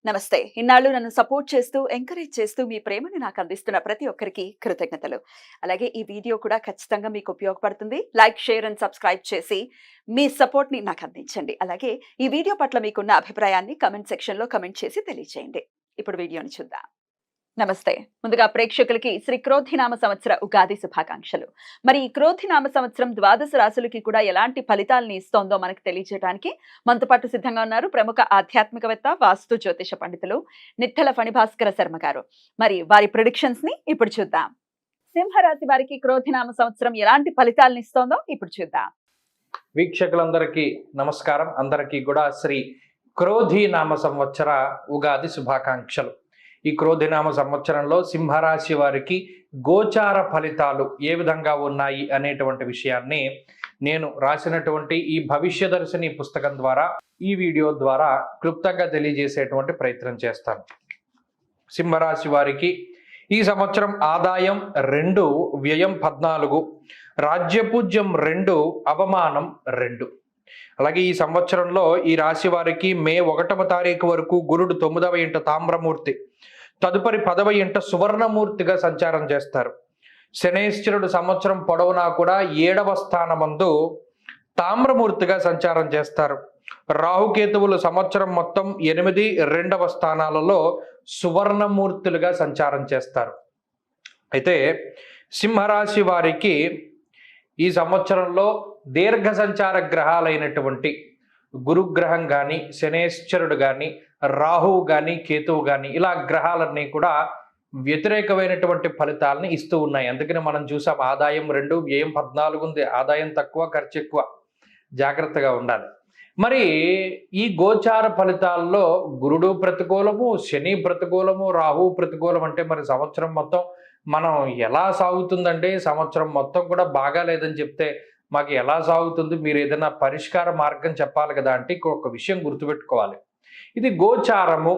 నమస్తే. ఇన్నాళ్ళు నన్ను సపోర్ట్ చేస్తూ, ఎంకరేజ్ చేస్తూ మీ ప్రేమను నాకు అందిస్తున్న ప్రతి ఒక్కరికి కృతజ్ఞతలు. అలాగే ఈ వీడియో కూడా ఖచ్చితంగా మీకు ఉపయోగపడుతుంది. లైక్, షేర్ అండ్ సబ్స్క్రైబ్ చేసి మీ సపోర్ట్‌ని నాకు అందించండి. అలాగే ఈ వీడియో పట్ల మీకున్న అభిప్రాయాన్ని కామెంట్ సెక్షన్‌లో కామెంట్ చేసి తెలియజేయండి. ఇప్పుడు వీడియోని చూద్దాం. నమస్తే. ముందుగా ప్రేక్షకులకి శ్రీ క్రోధినామ సంవత్సర ఉగాది శుభాకాంక్షలు. మరి ఈ క్రోధినామ సంవత్సరం ద్వాదశ రాశులకి కూడా ఎలాంటి ఫలితాలను ఇస్తోందో మనకు తెలియజేయడానికి మనతో పాటు సిద్ధంగా ఉన్నారు ప్రముఖ ఆధ్యాత్మికవేత్త, వాస్తు జ్యోతిష పండితులు నిట్టల ఫణిభాస్కర శర్మ గారు. మరి వారి ప్రిడిక్షన్స్ ని ఇప్పుడు చూద్దాం. సింహరాశి వారికి క్రోధినామ సంవత్సరం ఎలాంటి ఫలితాలను ఇస్తోందో ఇప్పుడు చూద్దాం. వీక్షకులందరికీ నమస్కారం. అందరికీ కూడా శ్రీ క్రోధినామ సంవత్సర ఉగాది శుభాకాంక్షలు. ఈ క్రోధినామ సంవత్సరంలో సింహరాశి వారికి గోచార ఫలితాలు ఏ విధంగా ఉన్నాయి అనేటువంటి విషయాన్ని నేను రాసినటువంటి ఈ భవిష్యదర్శిని పుస్తకం ద్వారా, ఈ వీడియో ద్వారా క్లుప్తంగా తెలియజేసేటువంటి ప్రయత్నం చేస్తాను. సింహరాశి వారికి ఈ సంవత్సరం ఆదాయం 2, వ్యయం 14, రాజ్యపూజ్యం 2, అవమానం 2. అలాగే ఈ సంవత్సరంలో ఈ రాశి వారికి మే 1వ తారీఖు వరకు గురుడు 9వ ఇంట తామ్రమూర్తి, తదుపరి 10వ ఇంట సువర్ణమూర్తిగా సంచారం చేస్తారు. శనేశ్వరుడు సంవత్సరం పొడవునా కూడా 7వ స్థానమందు తామ్రమూర్తిగా సంచారం చేస్తారు. రాహుకేతువులు సంవత్సరం మొత్తం 8, 2వ స్థానాలలో సువర్ణమూర్తులుగా సంచారం చేస్తారు. అయితే సింహరాశి వారికి ఈ సంవత్సరంలో దీర్ఘ సంచార గ్రహాలైనటువంటి గురుగ్రహం కానీ, శనేశ్వరుడు కానీ, రాహువు కానీ, కేతువు కానీ, ఇలా గ్రహాలన్నీ కూడా వ్యతిరేకమైనటువంటి ఫలితాలని ఇస్తూ ఉన్నాయి. అందుకని మనం చూసాం ఆదాయం 2, వ్యయం 14 ఉంది. ఆదాయం తక్కువ, ఖర్చు ఎక్కువ. జాగ్రత్తగా ఉండాలి. మరి ఈ గోచార ఫలితాల్లో గురుడు ప్రతికూలము, శని ప్రతికూలము, రాహువు ప్రతికూలం అంటే మరి సంవత్సరం మొత్తం మనం ఎలా సాగుతుందంటే, సంవత్సరం మొత్తం కూడా బాగాలేదని చెప్తే మాకు ఎలా సాగుతుంది, మీరు ఏదైనా పరిష్కార మార్గం చెప్పాలి కదా అంటే ఒక విషయం గుర్తుపెట్టుకోవాలి. ఇది గోచారము.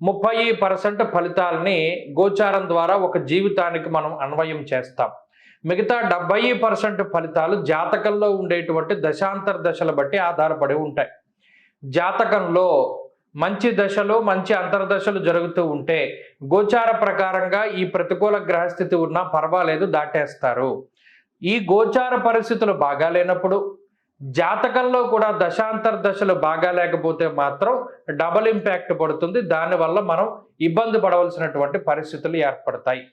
30% ఫలితాలని గోచారం ద్వారా ఒక జీవితానికి మనం అన్వయం చేస్తాం. మిగతా 70% ఫలితాలు జాతకంలో ఉండేటువంటి దశాంతర దశల బట్టి ఆధారపడి ఉంటాయి. జాతకంలో మంచి దశలు, మంచి అంతర్దశలు జరుగుతూ ఉంటే గోచార ప్రకారంగా ఈ ప్రతికూల గ్రహస్థితి ఉన్నా పర్వాలేదు, దాటేస్తారు. ఈ గోచార పరిస్థితులు బాగాలేనప్పుడు, జాతకంలో కూడా దశాంతర దశలు బాగాలేకపోతే మాత్రం డబల్ ఇంపాక్ట్ పడుతుంది. దానివల్ల మనం ఇబ్బంది పడవలసినటువంటి పరిస్థితులు ఏర్పడతాయి.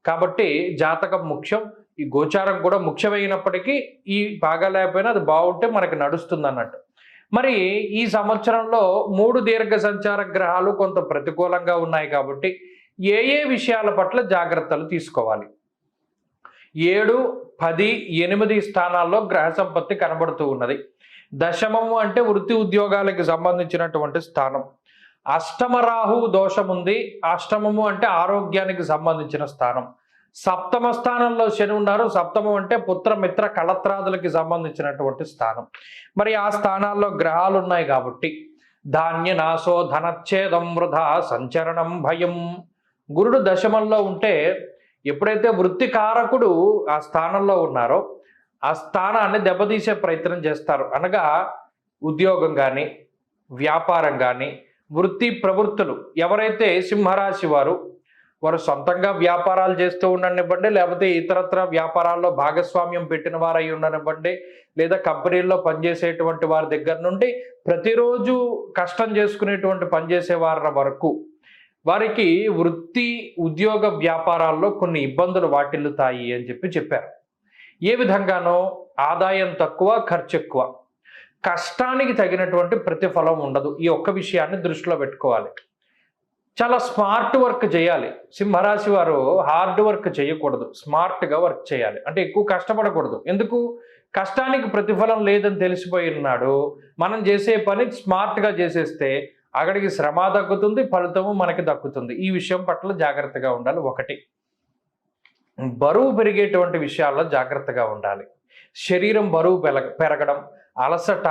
కాబట్టి జాతకం ముఖ్యం, ఈ గోచారం కూడా ముఖ్యమైనప్పటికీ ఈ బాగాలేకపోయినా అది బాగుంటే మనకి నడుస్తుంది అన్నట్టు. మరి ఈ సంవత్సరంలో 3 దీర్ఘ సంచార గ్రహాలు కొంత ప్రతికూలంగా ఉన్నాయి కాబట్టి ఏ విషయాల పట్ల జాగ్రత్తలు తీసుకోవాలి? 7, 10, 8 స్థానాల్లో గ్రహ సంపత్తి కనబడుతూ ఉన్నది. దశమము అంటే వృత్తి ఉద్యోగాలకు సంబంధించినటువంటి స్థానం. అష్టమ రాహు దోషం ఉంది. అష్టమము అంటే ఆరోగ్యానికి సంబంధించిన స్థానం. సప్తమ స్థానంలో శని ఉన్నారు. సప్తమం అంటే పుత్ర, మిత్ర, కళత్రాదులకి సంబంధించినటువంటి స్థానం. మరి ఆ స్థానాల్లో గ్రహాలు ఉన్నాయి కాబట్టి ధాన్య నాశో ధనచ్ఛేదం వృధా సంచరణం భయం. గురుడు దశమంలో ఉంటే ఎప్పుడైతే వృత్తికారకుడు ఆ స్థానంలో ఉన్నారో ఆ స్థానాన్ని దెబ్బతీసే ప్రయత్నం చేస్తారు. అనగా ఉద్యోగం కానీ, వ్యాపారం కానీ, వృత్తి ప్రవృత్తులు ఎవరైతే సింహరాశి వారు సొంతంగా వ్యాపారాలు చేస్తూ ఉండనివ్వండి, లేకపోతే ఇతరత్ర వ్యాపారాల్లో భాగస్వామ్యం పెట్టిన వారు అయి ఉండనివ్వండి, లేదా కంపెనీల్లో పనిచేసేటువంటి వారి దగ్గర నుండి ప్రతిరోజు కష్టం చేసుకునేటువంటి పనిచేసే వారి వరకు వారికి వృత్తి, ఉద్యోగ, వ్యాపారాల్లో కొన్ని ఇబ్బందులు వాటిల్లుతాయి అని చెప్పారు. ఏ విధంగానో ఆదాయం తక్కువ, ఖర్చు ఎక్కువ, కష్టానికి తగినటువంటి ప్రతిఫలం ఉండదు. ఈ ఒక్క విషయాన్ని దృష్టిలో పెట్టుకోవాలి. చాలా స్మార్ట్ వర్క్ చేయాలి. సింహరాశి వారు హార్డ్ వర్క్ చేయకూడదు, స్మార్ట్గా వర్క్ చేయాలి. అంటే ఎక్కువ కష్టపడకూడదు. ఎందుకు? కష్టానికి ప్రతిఫలం లేదని తెలిసిపోయినాడు. మనం చేసే పని స్మార్ట్గా చేసేస్తే అక్కడికి శ్రమ తగ్గుతుంది, ఫలితము మనకి దక్కుతుంది. ఈ విషయం పట్ల జాగ్రత్తగా ఉండాలి. 1, బరువు పెరిగేటువంటి విషయాల్లో జాగ్రత్తగా ఉండాలి. శరీరం బరువు పెరగడం, అలసట,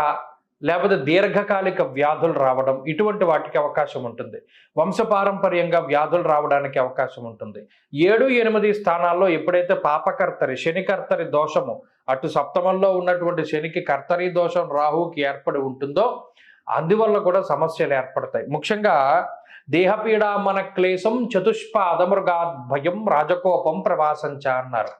లేకపోతే దీర్ఘకాలిక వ్యాధులు రావడం, ఇటువంటి వాటికి అవకాశం ఉంటుంది. వంశపారంపర్యంగా వ్యాధులు రావడానికి అవకాశం ఉంటుంది. 7, 8 స్థానాల్లో ఎప్పుడైతే పాపకర్తరి, శనికర్తరి దోషము, అటు సప్తమంలో ఉన్నటువంటి శనికి కర్తరి దోషం రాహుకి ఏర్పడి ఉంటుందో అందువల్ల కూడా సమస్యలు ఏర్పడతాయి. ముఖ్యంగా దేహపీడ మన క్లేశం చతుష్పాదమృగాద్భయం రాజకోపం ప్రవాసంచ అన్నారు.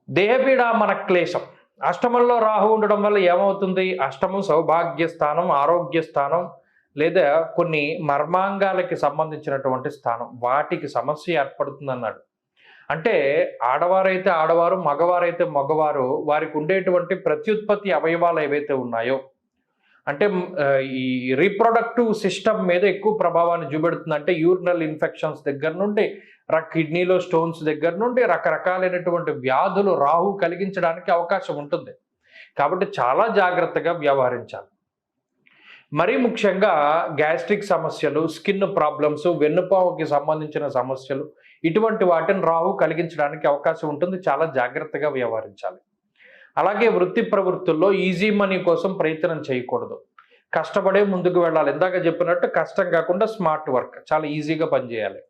దేహపీడ మన క్లేశం. అష్టమంలో రాహు ఉండడం వల్ల ఏమవుతుంది? అష్టమం సౌభాగ్య స్థానం, ఆరోగ్య స్థానం, లేదా కొన్ని మర్మాంగాలకి సంబంధించినటువంటి స్థానం, వాటికి సమస్య ఏర్పడుతుంది అన్నాడు. అంటే ఆడవారైతే ఆడవారు, మగవారైతే మగవారు, వారికి ఉండేటువంటి ప్రత్యుత్పత్తి అవయవాలు ఏవైతే ఉన్నాయో, అంటే ఈ రీప్రొడక్టివ్ సిస్టమ్ మీద ఎక్కువ ప్రభావాన్ని చూపెడుతుంది. అంటే యూరినల్ ఇన్ఫెక్షన్స్ దగ్గర నుండి, కిడ్నీలో స్టోన్స్ దగ్గర నుండి రకరకాలైనటువంటి వ్యాధులు రాహు కలిగించడానికి అవకాశం ఉంటుంది. కాబట్టి చాలా జాగ్రత్తగా వ్యవహరించాలి. మరీ ముఖ్యంగా గ్యాస్ట్రిక్ సమస్యలు, స్కిన్ ప్రాబ్లమ్స్, వెన్నుపాముకి సంబంధించిన సమస్యలు, ఇటువంటి వాటిని రాహు కలిగించడానికి అవకాశం ఉంటుంది. చాలా జాగ్రత్తగా వ్యవహరించాలి. అలాగే వృత్తి ప్రవృత్తుల్లో ఈజీ మనీ కోసం ప్రయత్నం చేయకూడదు. కష్టపడే ముందుకు వెళ్ళాలి. ఇందాక చెప్పినట్టు కష్టం కాకుండా స్మార్ట్ వర్క్, చాలా ఈజీగా పనిచేయాలి.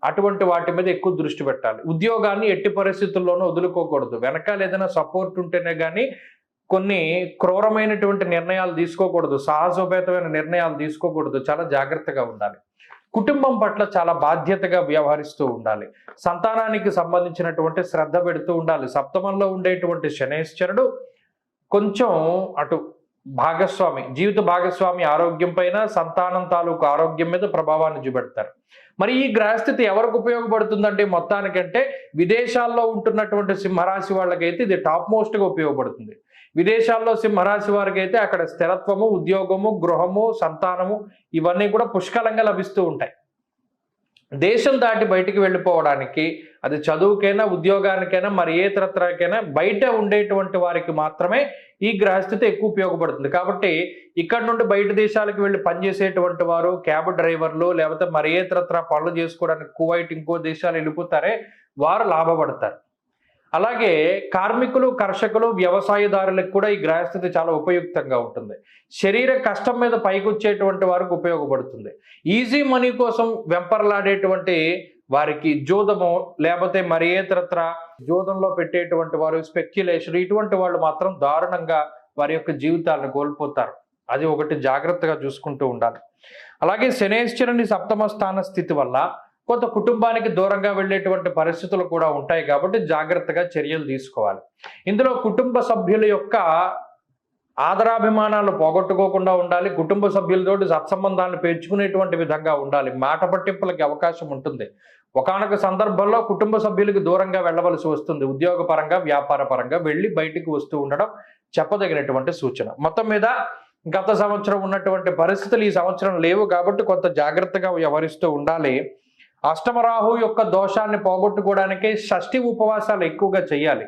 అటువంటి వాటి మీద ఎక్కువ దృష్టి పెట్టాలి. ఉద్యోగాన్ని ఎట్టి పరిస్థితుల్లోనూ వదులుకోకూడదు. వెనకాల ఏదైనా సపోర్ట్ ఉంటేనే కానీ కొన్ని క్రూరమైనటువంటి నిర్ణయాలు తీసుకోకూడదు, సాహసోపేతమైన నిర్ణయాలు తీసుకోకూడదు. చాలా జాగ్రత్తగా ఉండాలి. కుటుంబం పట్ల చాలా బాధ్యతగా వ్యవహరిస్తూ ఉండాలి. సంతానానికి సంబంధించినటువంటి శ్రద్ధ పెడుతూ ఉండాలి. సప్తమంలో ఉండేటువంటి శనేశ్వరుడు కొంచెం అటు జీవిత భాగస్వామి ఆరోగ్యం పైన, సంతానం తాలూకు ఆరోగ్యం మీద ప్రభావాన్ని చూపెడతారు. మరి ఈ గ్రహస్థితి ఎవరికి ఉపయోగపడుతుందంటే మొత్తానికంటే విదేశాల్లో ఉంటున్నటువంటి సింహరాశి వాళ్ళకైతే ఇది టాప్ మోస్ట్గా ఉపయోగపడుతుంది. విదేశాల్లో సింహరాశి వారికి అయితే అక్కడ స్థిరత్వము, ఉద్యోగము, గృహము, సంతానము ఇవన్నీ కూడా పుష్కలంగా లభిస్తూ ఉంటాయి. దేశం దాటి బయటికి వెళ్ళిపోవడానికి, అది చదువుకైనా, ఉద్యోగానికైనా, మరి ఏ తరతరాకైనా బయట ఉండేటువంటి వారికి మాత్రమే ఈ గ్రహస్థితి ఎక్కువ ఉపయోగపడుతుంది. కాబట్టి ఇక్కడ నుండి బయట దేశాలకు వెళ్ళి పనిచేసేటువంటి వారు, క్యాబ్ డ్రైవర్లు, లేకపోతే మరి ఏ తరతరా పనులు చేసుకోవడానికి కువైట్, ఇంకో దేశాలు వెళ్ళిపోతారే, వారు లాభపడతారు. అలాగే కార్మికులు, కర్షకులు, వ్యవసాయదారులకు కూడా ఈ గ్రహస్థితి చాలా ఉపయుక్తంగా ఉంటుంది. శరీర కష్టం మీద పైకి వచ్చేటువంటి వారికి ఉపయోగపడుతుంది. ఈజీ మనీ కోసం వెంపర్లాడేటువంటి వారికి జూదము, లేకపోతే మరి ఏ తరత్ర జూదంలో పెట్టేటువంటి వారు, స్పెక్యులేషన్, ఇటువంటి వాళ్ళు మాత్రం దారుణంగా వారి యొక్క జీవితాలను కోల్పోతారు. అది ఒకటి జాగ్రత్తగా చూసుకుంటూ ఉండాలి. అలాగే శనేశ్వరుని సప్తమ స్థాన స్థితి వల్ల కొంత కుటుంబానికి దూరంగా వెళ్ళేటువంటి పరిస్థితులు కూడా ఉంటాయి. కాబట్టి జాగ్రత్తగా చర్యలు తీసుకోవాలి. ఇందులో కుటుంబ సభ్యుల యొక్క ఆదరాభిమానాలు పోగొట్టుకోకుండా ఉండాలి. కుటుంబ సభ్యులతోటి సత్సంబంధాలను పెంచుకునేటువంటి విధంగా ఉండాలి. మాట పట్టింపులకి అవకాశం ఉంటుంది. ఒకానొక సందర్భంలో కుటుంబ సభ్యులకు దూరంగా వెళ్ళవలసి వస్తుంది. ఉద్యోగపరంగా, వ్యాపార పరంగా వెళ్ళి బయటికి వస్తూ ఉండడం చెప్పదగినటువంటి సూచన. మొత్తం మీద గత సంవత్సరం ఉన్నటువంటి పరిస్థితులు ఈ సంవత్సరం లేవు కాబట్టి కొంత జాగ్రత్తగా వ్యవహరిస్తూ ఉండాలి. అష్టమరాహు యొక్క దోషాన్ని పోగొట్టుకోవడానికి షష్ఠి ఉపవాసాలు ఎక్కువగా చేయాలి.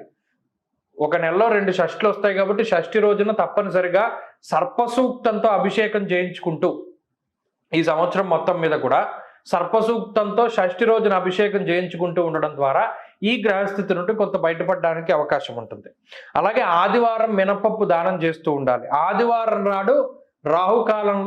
ఒక నెలలో 2 షష్ఠులు వస్తాయి కాబట్టి షష్ఠి రోజున తప్పనిసరిగా సర్పసూక్తంతో అభిషేకం చేయించుకుంటూ, ఈ సంవత్సరం మొత్తం మీద కూడా సర్పసూక్తంతో షష్ఠి రోజున అభిషేకం చేయించుకుంటూ ఉండడం ద్వారా ఈ గ్రహస్థితి నుండి కొంత బయటపడడానికి అవకాశం ఉంటుంది. అలాగే ఆదివారం మినపప్పు దానం చేస్తూ ఉండాలి. ఆదివారం నాడు రాహుకాలంలో